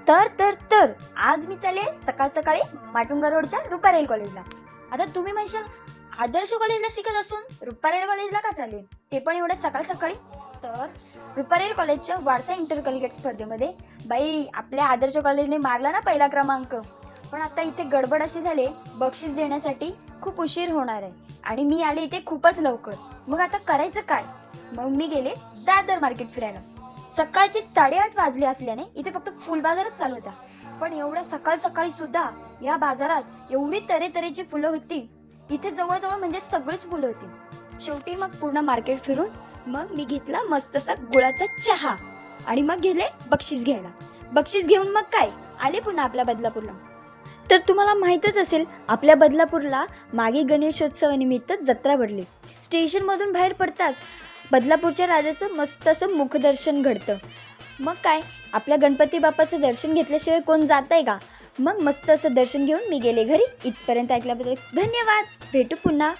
तर आज मी चालले सकाळ सकाळी माटुंगा रोडच्या रुपारेल कॉलेजला. आता तुम्ही म्हणशाल आदर्श कॉलेजला शिकत असून रुपारेल कॉलेजला का चालले, ते पण एवढं सकाळ सकाळी? तर रुपारेल कॉलेजच्या वारसा इंटर कॉलेज स्पर्धेमध्ये बाई आपल्या आदर्श कॉलेजने मारला ना पहिला क्रमांक. पण आता इथे गडबड अशी झाली, बक्षीस देण्यासाठी खूप उशीर होणार आहे आणि मी आले इथे खूपच लवकर. मग आता करायचं काय? मग मी गेले दादर मार्केट फिरायला. सकाळचे 8:30 वाजले असल्याने इथे फक्त फुल बाजारच चालू होता. पण एवढ्या सकाळ सकाळी सुद्धा या बाजारात एवढी तऱ्हेतऱ्हेची फुलं होती. इथे जवळजवळ म्हणजे सगळीच फुलं होती. शेवटी मग पूर्ण मार्केट फिरून मग मी घेतला मस्तसा गुळाचा चहा आणि मग गेले बक्षीस घ्यायला. बक्षीस घेऊन मग काय आले पुन्हा आपल्या बदलापूरला. तर तुम्हाला माहीतच असेल आपल्या बदलापूरला मागे गणेशोत्सवानिमित्त जत्रा भरली. स्टेशनमधून बाहेर पडताच बदलापूरच्या राजाचं मस्त असं मुखदर्शन घडतं. मग काय आपल्या गणपती बाप्पाचं दर्शन घेतल्याशिवाय कोण जात आहे का? मग मस्त असं दर्शन घेऊन मी गेले घरी. इथपर्यंत ऐकल्याबद्दल धन्यवाद. भेटू पुन्हा.